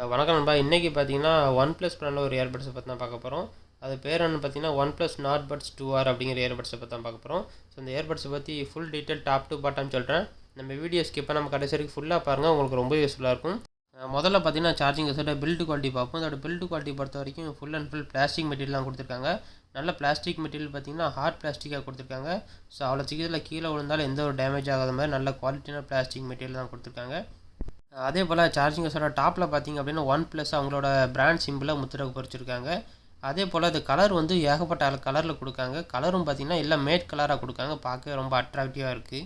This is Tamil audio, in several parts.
வணக்கம் நண்பா. இன்றைக்கி பார்த்தீங்கன்னா OnePlus பிராண்டில் ஒரு இயர்பட்ஸை பற்றி தான் பார்க்க போகிறோம். அது பேர் என்னன்னு பார்த்தீங்கன்னா OnePlus Nord Buds 2R அப்படிங்கிற இயர்பட்ஸை பற்றி தான் பார்க்க போகிறோம். ஸோ இந்த இயர்பட்ஸை பற்றி full detail top to bottom சொல்கிறேன். நம்ம வீடியோ ஸ்கிப் பண்ணாம கடைசி வரைக்கும் ஃபுல்லாக பாருங்கள், உங்களுக்கு ரொம்ப யூஸ்ஃபுல்லாக இருக்கும். முதல்ல பார்த்தீங்கன்னா சார்ஜிங் கேஸோட பில்டு குவாலிட்டி பார்ப்போம். அதோட பில்டு குவாலிட்டி பொறுத்த வரைக்கும் full and full plastic material தான் கொடுத்துருக்காங்க. நல்ல பிளாஸ்டிக் மெட்டீரியல் பார்த்தீங்கன்னா ஹார்ட் பிளாஸ்டிக்காக கொடுத்துருக்காங்க. ஸோ அவ்வளோ சீக்கிரத்தில் கீழே விழுந்தாலும் எந்த ஒரு டேமேஜ் ஆகாத மாதிரி நல்ல குவாலிட்டியான பிளாஸ்டிக் மெட்டீரியல் தான் கொடுத்துருக்காங்க. அதே போல் சார்ஜிங் கேஸோட டாப்பில் பார்த்திங்க அப்படின்னா OnePlus அவங்களோட பிராண்ட் சிம்பிளை முத்திரை பொறிச்சிருக்காங்க. அதே போல் அது கலர் வந்து ஏகப்பட்ட கலரில் கொடுக்காங்க. கலரும் பார்த்திங்கன்னா எல்லாம் மேட் கலராக கொடுக்காங்க, பார்க்க ரொம்ப அட்ராக்டிவாக இருக்குது.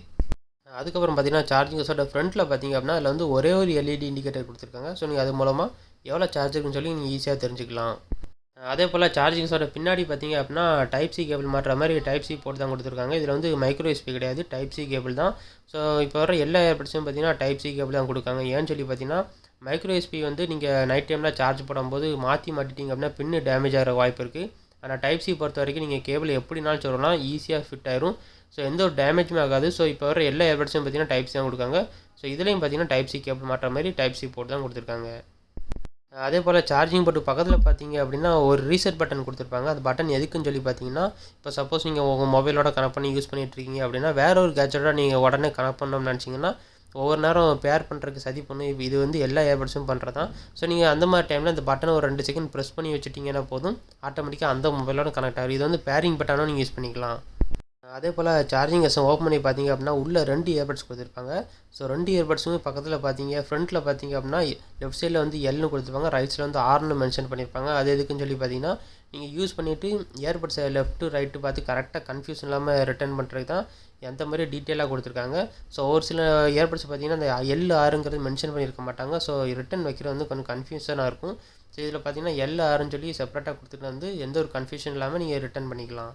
அதுக்கப்புறம் பார்த்திங்கன்னா சார்ஜிங் கேஸோட ஃப்ரண்ட்டில் பார்த்திங்க அப்படின்னா அதில் வந்து ஒரே ஒரு எல்இடி இண்டிகேட்டர் கொடுத்துருக்காங்க. ஸோ நீங்கள் அது மூலமாக எவ்வளோ சார்ஜ் இருக்குன்னு சொல்லி நீங்கள் ஈஸியாக தெரிஞ்சுக்கலாம். அதே போல் சார்ஜிங்ஸோட பின்னாடி பார்த்தீங்க அப்படின்னா டைப் சி கேபிள் மாட்டுற மாதிரி டைப் சி போட்டு தான் கொடுத்துருக்காங்க. இதில் வந்து மைக்ரோ யூஎஸ்பி கிடையாது, டைப் சி கேபிள் தான். ஸோ இப்போ வர எல்லா ஏர்பட்ஸும் பார்த்தீங்கன்னா டைப் சி கேபிள் தான் கொடுக்காங்க. ஏன்னு சொல்லி பார்த்தீங்கன்னா மைக்ரோ யூஎஸ்பி வந்து நீங்கள் நைட் டைமில் சார்ஜ் போடும்போது மாட்டிட்டீங்க அப்படின்னா பின்னு டேமேஜ் ஆகிற வாய்ப்பு இருக்குது. ஆனால் டைப் சி பொறுத்த வரைக்கும் நீங்கள் கேபிள் எப்படினாலும் சொல்லலாம், ஈஸியாக ஃபிட் ஆயிரும். ஸோ எந்த ஒரு டேமேஜுமே ஆகாது. ஸோ இப்போ வர எல்லா ஏர்பட்ஸும் பார்த்தீங்கன்னா டைப் சி தான் கொடுக்காங்க. ஸோ இதுலேயும் பார்த்தீங்கன்னா டைப் சி கேபிள் மாட்டுற மாதிரி டைப் சி போட்டு தான் கொடுத்துருக்காங்க. அதே போல் சார்ஜிங் போர்ட்டு பக்கத்தில் பார்த்தீங்க அப்படின்னா ஒரு ரீசெட் பட்டன் கொடுத்துருப்பாங்க. அந்த பட்டன் எதுக்குன்னு சொல்லி பார்த்தீங்கன்னா, இப்போ சப்போஸ் நீங்கள் உங்கள் மொபைலோட கனெக்ட் பண்ணி யூஸ் பண்ணிகிட்ருக்கீங்க அப்படின்னா வேற ஒரு கேட்ஜெட்டோட நீங்கள் உடனே கனெக்ட் பண்ணணும்னு நினச்சிங்கன்னா ஒவ்வொரு நேரம் பேர் பண்ணுறதுக்கு சதி பண்ணும். இப்போ இது வந்து எல்லா ஏர்பட்ஸும் பண்ணுறது தான். ஸோ நீங்கள் அந்த மாதிரி டைமில் இந்த பட்டனை ஒரு 2 செகண்ட் ப்ரெஸ் பண்ணி வச்சுட்டிங்கன்னா போதும், ஆட்டோமேட்டிக்காக அந்த மொபைலோட கனெக்ட் ஆகும். இது வந்து பேரிங் பட்டனும் நீங்கள் யூஸ் பண்ணிக்கலாம். அதே போல் சார்ஜிங் கேஸை ஓப்பன் பண்ணி பார்த்தீங்க அப்படின்னா உள்ளே 2 இயர்பட்ஸ் கொடுத்துருப்பாங்க. ஸோ 2 இயர்பட்ஸுமே பக்கத்தில் பார்த்தீங்க ஃப்ரண்ட்டில் பார்த்தீங்க அப்படின்னா லெஃப்ட் சைடில் வந்து எல்னு கொடுத்துருப்பாங்க, ரைட் சைடில் வந்து ஆர்னு மென்ஷன் பண்ணியிருப்பாங்க. அது எதுக்குன்னு சொல்லி பார்த்தீங்கன்னா நீங்கள் யூஸ் பண்ணிவிட்டு இயர்பட்ஸை லெஃப்ட்டு ரைட்டு பார்த்து கரெக்டாக கன்ஃபியூஷன் இல்லாமல் ரிட்டர்ன் பண்ணுறதுக்கு தான் எந்த மாதிரி டீட்டெயிலாக கொடுத்துருக்காங்க. ஸோ ஒரு சில இயர்பட்ஸ் பார்த்தீங்கன்னா அந்த LRங்கிறது மென்ஷன் பண்ணியிருக்க மாட்டாங்க. ஸோ ரிட்டன் வைக்கிறது வந்து கொஞ்சம் கன்ஃபியூஷனாக இருக்கும். ஸோ இதில் பார்த்தீங்கன்னா LRன்னு சொல்லி செப்பரேட்டாக கொடுத்துட்டு வந்து எந்த ஒரு கன்ஃபியூஷன் இல்லாமல் நீங்கள் ரிட்டர்ன் பண்ணிக்கலாம்.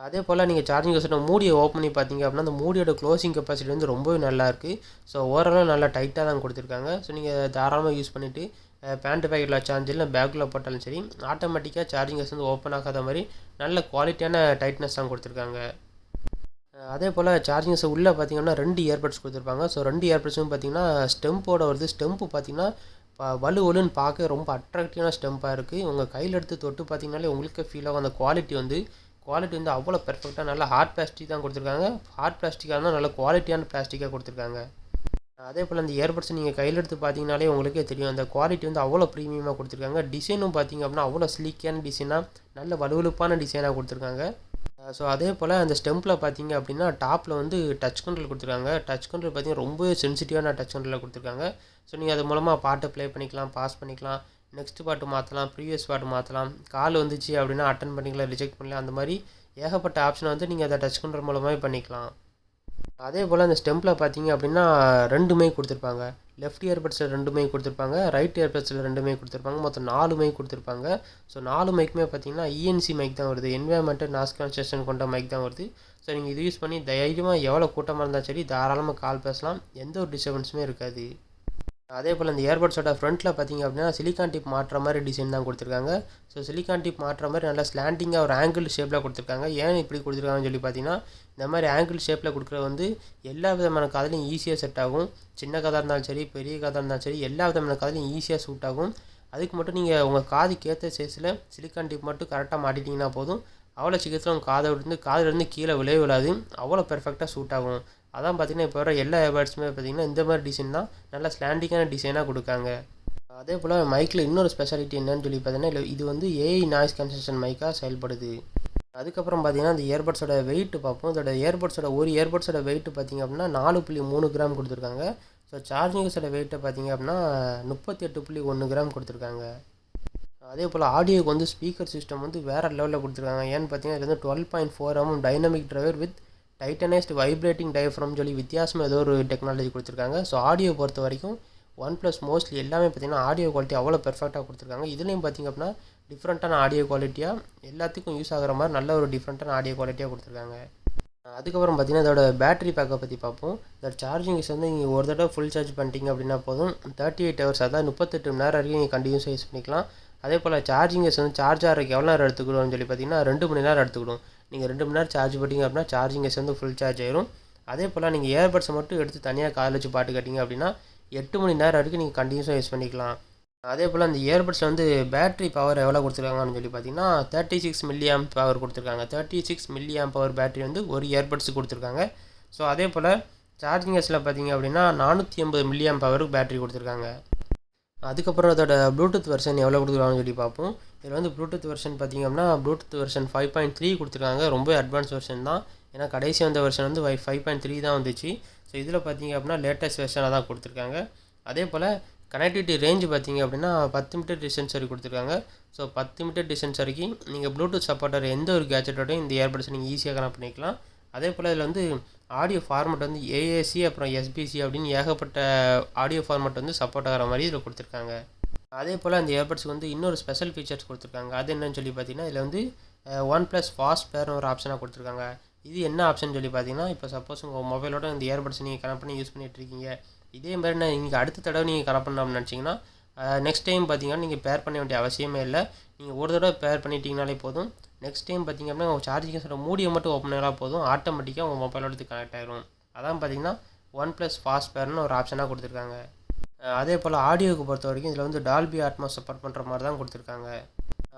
அதே போல் நீங்கள் சார்ஜிங் கேஸோட மூடியை ஓப்பன் பண்ணி பார்த்தீங்க அப்படின்னா அந்த மூடியோட க்ளோசிங் கெப்பாசிட்டி வந்து ரொம்பவே நல்லாயிருக்கு. ஸோ ஓரளவு நல்லா டைட்டாக தான் கொடுத்துருக்காங்க. ஸோ நீங்கள் தாராளமாக யூஸ் பண்ணிவிட்டு பேண்ட் பேக்கெட்டில் வச்சாலும் இல்லை பேக்கில் போட்டாலும் சரி, ஆட்டோமேட்டிக்காக சார்ஜிங் கேஸ் வந்து ஓப்பன் ஆகாத மாதிரி நல்ல குவாலிட்டியான டைட்னஸ் தான் கொடுத்துருக்காங்க. அதே போல் சார்ஜிங் கேஸ் உள்ளே பார்த்தீங்கன்னா 2 இயர்பட்ஸ் கொடுத்துருப்பாங்க. ஸோ 2 இயர்பட்ஸும் பார்த்தீங்கன்னா ஸ்டெம்போட வருது. ஸ்டெம்ப்பு பார்த்தீங்கன்னா வலுன்னு பார்க்க ரொம்ப அட்ராக்டிவான ஸ்டெம்ப்பாக இருக்குது. உங்கள் கையில் எடுத்து தொட்டு பார்த்தீங்கனாலே உங்களுக்கே ஃபீல் ஆகும். அந்த குவாலிட்டி வந்து அவ்வளோ பெர்ஃபெக்டாக நல்லா ஹார்ட் பிளாஸ்டிக் தான் கொடுத்துருக்காங்க. ஹார்ட் பிளாஸ்டிக்காக இருந்தால் நல்ல குவாலிட்டியான பிளாஸ்டிக்காக கொடுத்துருக்காங்க. அதே போல் அந்த இயர்பட்ஸ் நீங்கள் கையில் எடுத்து பார்த்தீங்கனாலே உங்களுக்கே தெரியும், அந்த குவாலிட்டி வந்து அவ்வளோ ப்ரீமியமாக கொடுத்துருக்காங்க. டிசைனும் பார்த்தீங்க அப்படின்னா அவ்வளோ ஸ்லீக்கான டிசைனாக நல்ல வலுவழுப்பான டிசைனாக கொடுத்துருக்காங்க. ஸோ அதே போல் அந்த ஸ்டெம்பில் பார்த்தீங்க அப்படின்னா டாப்பில் வந்து டச் கண்ட்ரோல் கொடுத்துருக்காங்க. டச் கண்ட்ரோல் பார்த்தீங்கன்னா ரொம்ப சென்சிட்டிவான டச் கண்ட்ரோலில் கொடுத்துருக்காங்க. ஸோ நீங்கள் அது மூலமாக பாட்டு ப்ளே பண்ணிக்கலாம், பாஸ் பண்ணிக்கலாம், நெக்ஸ்ட் பாட்டு மாற்றலாம், ப்ரீவியஸ் பாட்டு மாற்றலாம், கால் வந்துச்சு அப்படின்னா அட்டன் பண்ணிக்கலாம், ரிஜெக்ட் பண்ணலாம். அந்த மாதிரி ஏகப்பட்ட ஆப்ஷனை வந்து நீங்கள் அதை டச் கண்ட்ரோல் மூலமாகவே பண்ணிக்கலாம். அதே போல் அந்த ஸ்டெம்பில் பார்த்தீங்க அப்படின்னா 2 மைக் கொடுத்துருப்பாங்க. லெஃப்ட் இயர்பட்ஸில் 2 மைக் கொடுத்துருப்பாங்க, ரைட் இயர்பட்ஸில் 2 மைக் கொடுத்துருப்பாங்க. மொத்தம் 4 மைக் கொடுத்துருப்பாங்க. ஸோ 4 மைக்குமே பார்த்தீங்கன்னா ENC மைக் தான் வருது, என்வைரன்மெண்டல் நாய்ஸ் கேன்சலேஷன் கொண்ட மைக் தான் வருது. ஸோ நீங்கள் இது யூஸ் பண்ணி தைரியமாக எவ்வளோ கூட்டமாக இருந்தாலும் சரி தாராளமாக கால் பேசலாம், எந்த ஒரு டிஸ்டர்பன்ஸுமே இருக்காது. அதே போல் இந்த இயர்பட்ஸோட ஃப்ரண்ட்டில் பார்த்தீங்க அப்படின்னா சிலிக்கான் டிப் மாட்டுற மாதிரி டிசைன் தான் கொடுத்துருக்காங்க. ஸோ சிலிக்கான் டிப் மாட்டுற மாதிரி நல்லா ஸ்லாண்டிங்காக ஒரு ஆங்கிள் ஷேப்பில் கொடுத்துருக்காங்க. ஏன் இப்படி கொடுத்துருக்காங்கன்னு சொல்லி பார்த்தீங்கன்னா இந்த மாதிரி ஆங்கிள் ஷேப்பில் கொடுக்குறது வந்து எல்லா விதமான காதலையும் ஈஸியாக செட் ஆகும். சின்ன காதாக இருந்தாலும் சரி, பெரிய காதாக இருந்தாலும் சரி, எல்லா விதமான காதலையும் ஈஸியாக சூட் ஆகும். அதுக்கு மட்டும் நீங்கள் உங்கள் காதுக்கு ஏற்ற சைஸில் சிலிக்கான் டிப் மட்டும் கரெக்டாக மாட்டிட்டிங்கன்னா போதும், அவ்வளோ சீக்கிரத்தில் உங்கள் காதிலிருந்து கீழே விழாது, அவ்வளோ பெர்ஃபெக்டாக சூட் ஆகும். அதான் பார்த்தீங்கன்னா இப்போ வர எல்லா ஏர்பட்ஸுமே பார்த்தீங்கன்னா இந்த மாதிரி டிசைன் தான் நல்லா ஸ்லாண்டிங்கான டிசைனாக கொடுக்காங்க. அதே போல் மைக்கில் இன்னொரு ஸ்பெஷாலிட்டி என்னன்னு சொல்லி பார்த்தீங்கன்னா இது வந்து AI நாய்ஸ் கேன்சலேஷன் மைக்காக செயல்படுது. அதுக்கப்புறம் பார்த்தீங்கன்னா இந்த இயர்பட்ஸோட வெயிட் பார்ப்போம். இதோட ஒரு இயர்பட்ஸோட வெயிட் பார்த்தீங்க அப்படின்னா 4.3 கிராம் கொடுத்துருக்காங்க. ஸோ சார்ஜிங் கேஸோட வெயிட்டை பார்த்தீங்க அப்படின்னா 38.1 கிராம் கொடுத்துருக்காங்க. அதே போல் ஆடியோக்கு வந்து ஸ்பீக்கர் சிஸ்டம் வந்து வேறு லெவலில் கொடுத்துருக்காங்க. ஏன்னு பார்த்தீங்கன்னா இது வந்து 12.4 mm dynamic driver with titanized vibrating diaphragm சொல்லி வித்தியாசமாக ஏதோ ஒரு டெக்னாலஜி கொடுத்துருக்காங்க. ஸோ ஆடியோ பொறுத்த வரைக்கும் OnePlus மோஸ்ட்லி எல்லாமே பார்த்திங்கன்னா ஆடியோ குவாலிட்டி அவ்வளோ பெர்ஃபெக்டாக கொடுத்துருக்காங்க. இதுலேயும் பார்த்திங்க அப்படின்னா டிஃப்ரெண்ட்டான ஆடியோ குவாலிட்டியாக எல்லாத்துக்கும் யூஸ் ஆகிற மாதிரி நல்ல ஒரு டிஃப்ரெண்ட்டான ஆடியோ குவாலிட்டியாக கொடுத்துருக்காங்க. அதுக்கப்புறம் பார்த்திங்கன்னா இதோட பேட்டரி பேக்கை பற்றி பார்ப்போம். இதோட சார்ஜிங் வந்து நீங்கள் ஒரு தடவை ஃபுல் சார்ஜ் பண்ணிட்டீங்க அப்படின்னா போதும் 38 ஹவர்ஸ், அதாவது 38 மணி நேரம் வரைக்கும் நீங்கள் கண்டினியூஸாக யூஸ் பண்ணிக்கலாம். அதே போல் சார்ஜிங் வந்து சார்ஜ் ஆகிறதுக்கு எவ்வளோ நேரம் எடுத்துக்கிடும்னு சொல்லி பார்த்தீங்கன்னா 2 மணி நேரம் எடுத்துக்கிடும். நீங்கள் 2 மணி நேரம் சார்ஜ் பண்ணிட்டீங்க அப்படின்னா சார்ஜிங் வந்து ஃபுல் சார்ஜ் ஆயிரும். அதே போல் நீங்கள் இயர்பட்ஸை மட்டும் எடுத்து தனியாக காதில் வச்சு பாட்டு கேட்டிங்க அப்படின்னா 8 மணி நேரம் வரைக்கும் நீங்கள் கண்டினியூஸாக யூஸ் பண்ணிக்கலாம். அதே போல் அந்த இயர்பட்ஸில் வந்து பேட்டரி பவர் எவ்வளோ கொடுத்துருக்காங்கன்னு சொல்லி பார்த்தீங்கன்னா 36 மில்லியாம்ப் பவர் கொடுத்துருக்காங்க. 36 மில்லியாம்ப் பவர் பேட்டரி வந்து ஒரு இயர்பட்ஸுக்கு கொடுத்துருக்காங்க. ஸோ அதே போல் சார்ஜிங்கஸில் பார்த்தீங்க அப்படின்னா 480 மில்லியாம்ப் பவருக்கு பேட்டரி கொடுத்துருக்காங்க. அதுக்கப்புறம் அதோட ப்ளூடூத் வெர்ஷன் எவ்வளோ கொடுத்துருக்காங்கன்னு சொல்லி பார்ப்போம். இதில் வந்து ப்ளூடூத் வெர்ஷன் பார்த்திங்க அப்படின்னா ப்ளூடூத் வெர்ஷன் 5.3 கொடுத்துருக்காங்க. ரொம்ப அட்வான்ஸ் வெர்ஷன் தான். ஏன்னா கடைசி வந்த வெர்ஷன் வந்து 5.3 தான் வந்துச்சு. ஸோ இதில் பார்த்திங்க அப்படின்னா லேட்டஸ்ட் வெர்ஷனாக தான் கொடுத்துருக்காங்க. அதே போல் கனெக்டிவிட்டி ரேஞ்சு பார்த்திங்க அப்படின்னா 10 மீட்டர் டிஸ்டன்ஸ் வரைக்கும் கொடுத்துருக்காங்க. ஸோ 10 மீட்டர் டிஸ்டன்ஸ் வரைக்கும் நீங்கள் ப்ளூடூத் சப்போர்ட்டர் எந்த ஒரு கேஜெட்டோடையும் இந்த இயர்பட்ஸை நீங்கள் ஈஸியாக கனெக்ட் பண்ணிக்கலாம். அதே போல் இதில் வந்து ஆடியோ ஃபார்மெட் வந்து ஏஏசி அப்புறம் எஸ்பிசி அப்படின்னு ஏகப்பட்ட ஆடியோ ஃபார்மெட் வந்து சப்போர்ட் ஆகிற மாதிரி இதில் கொடுத்துருக்காங்க. அதே போல் அந்த இயர்பட்ஸுக்கு வந்து இன்னொரு ஸ்பெஷல் ஃபீச்சர்ஸ் கொடுத்துருக்காங்க. அது என்னன்னு சொல்லி பார்த்தீங்கன்னா இதில் வந்து OnePlus ஃபாஸ்ட் பேர்னு ஒரு ஆப்ஷனாக கொடுத்துருக்காங்க. இது என்ன ஆப்ஷன் சொல்லி பார்த்தீங்கன்னா இப்போ சப்போஸ் உங்கள் மொபைலோட இந்த இயர்பட்ஸ் நீங்கள் கனெக்ட் பண்ணி யூஸ் பண்ணிகிட்டு இருக்கீங்க. இதே மாதிரி நான் நீங்கள் அடுத்த தடவை நீங்கள் கனெக்ட் பண்ணணும்னு நினச்சிங்கன்னா நெக்ஸ்ட் டைம் பார்த்தீங்கன்னா நீங்கள் பேர் பண்ண வேண்டிய அவசியமே இல்லை. நீங்கள் ஒரு தடவை பேர் பண்ணிட்டீங்கனாலே போதும். நெக்ஸ்ட் டைம் பார்த்திங்க அப்படின்னா உங்கள் சார்ஜிங்கஸோட மூடியை மட்டும் ஓப்பன் பண்ணால் போதும், ஆட்டோமேட்டிக்காக உங்கள் மொபைலோட கனெக்ட் ஆகிரும். அதான் பார்த்தீங்கன்னா OnePlus ஃபாஸ்ட் பேர்னு ஒரு ஆப்ஷனாக கொடுத்துருக்காங்க. அதே போல் ஆடியோவுக்கு பொறுத்த வரைக்கும் இதில் வந்து டால்பி அட்மாஸ் சப்போர்ட் பண்ணுற மாதிரி தான் கொடுத்துருக்காங்க.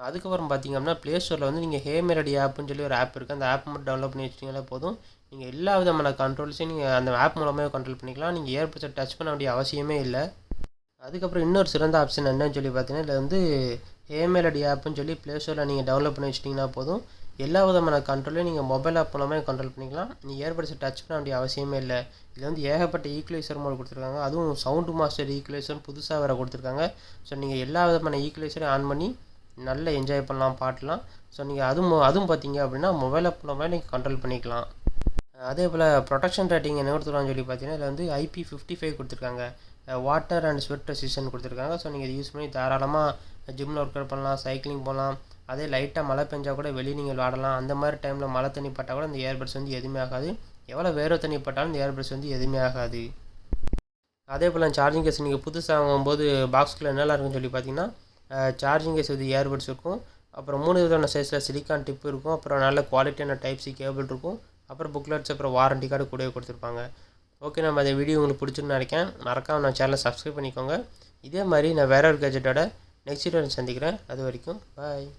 அதுக்கப்புறம் பார்த்திங்க அப்படின்னா ப்ளே ஸ்டோரில் வந்து நீங்கள் ஹே மெலடி ஆப்புன்னு சொல்லி ஒரு ஆப் இருக்குது. அந்த ஆப் மட்டும் டவுன்லோட் பண்ணி வச்சிட்டிங்களே போதும். நீங்கள் எல்லா விதமான கண்ட்ரோல்ஸையும் நீங்கள் அந்த ஆப் மூலமாக கண்ட்ரோல் பண்ணிக்கலாம். நீங்கள் இயர்பட்ஸை டச் பண்ண வேண்டிய அவசியமே இல்லை. அதுக்கப்புறம் இன்னொரு சிறந்த ஆப்ஷன் என்னன்னு சொல்லி பார்த்தீங்கன்னா இதில் வந்து ஹே மெலடி ஆப்புன்னு சொல்லி ப்ளே ஸ்டோரில் நீங்கள் டவுன்லோட் பண்ணி வச்சிட்டிங்கன்னா போதும். எல்லா விதமான கண்ட்ரோலையும் நீங்கள் மொபைல் ஆப் மூலமாக கண்ட்ரோல் பண்ணிக்கலாம். நீங்கள் இயர்பட்ஸை டச் பண்ண வேண்டிய அவசியமே இல்லை. இதில் வந்து ஏகப்பட்ட ஈக்குவலைசர் மோட் கொடுத்துருக்காங்க. அதுவும் சவுண்டு மாஸ்டர் ஈக்குவலைசர் புதுசாக வேறு கொடுத்துருக்காங்க. ஸோ நீங்கள் எல்லா விதமான ஈக்குவலைசரையும் ஆன் பண்ணி நல்லா என்ஜாய் பண்ணலாம், பாட்டெலாம். ஸோ நீங்கள் அதுவும் பார்த்தீங்க அப்படின்னா மொபைல் ஆப் மூலமாக நீங்கள் கண்ட்ரோல் பண்ணிக்கலாம். அதே போல் ப்ரொடெக்ஷன் ரேட்டிங் என்ன கொடுத்துருக்கான்னு சொல்லி பார்த்தீங்கன்னா இதில் வந்து IP55 கொடுத்துருக்காங்க. வாட்டர் அண்ட் ஸ்வெட் ரெசிஸ்டன்ட் கொடுத்துருக்காங்க. ஸோ நீங்கள் இதை யூஸ் பண்ணி தாராளமாக ஜிம்மில் ஒர்க் அவுட் பண்ணலாம், சைக்கிளிங் போகலாம். அதே லைட்டாக மழை பெஞ்சால் கூட வெளியே நீங்கள் விளாடலாம். அந்த மாதிரி டைமில் மழை தண்ணி பட்டால் கூட இந்த இயர்பட்ஸ் வந்து எதுவுமே ஆகாது. எவ்வளோ வேறு தண்ணி பட்டாலும் இந்த இயர்பட்ஸ் வந்து எதுவுமே ஆகாது. அதே போல் சார்ஜிங் கேஸ் நீங்கள் புதுசாக வாங்கும்போது பாக்ஸ்குள்ளே என்னெல்லாம் இருக்குன்னு சொல்லி பார்த்தீங்கன்னா சார்ஜிங் கேஸ் இது இயர்பட்ஸ் இருக்கும். அப்புறம் 3 விதமான சைஸில் சிலிக்கான் டிப் இருக்கும். அப்புறம் நல்ல குவாலிட்டியான டைப்-C கேபிள் இருக்கும். அப்புறம் புக்லெட்ஸ் அப்புறம் வாரண்டி கார்டு கூடவே கொடுத்துருப்பாங்க. ஓகே, நம்ம அந்த வீடியோ உங்களுக்கு பிடிச்சிருன்னு நினைக்கிறேன். மறக்காம நான் சேனலை சப்ஸ்கிரைப் பண்ணிக்கோங்க. இதே மாதிரி நான் வேற ஒரு கேஜெட்டோட நெக்ஸ்ட் வீடியோவில் சந்திக்கிறேன். அது வரைக்கும் பாய்.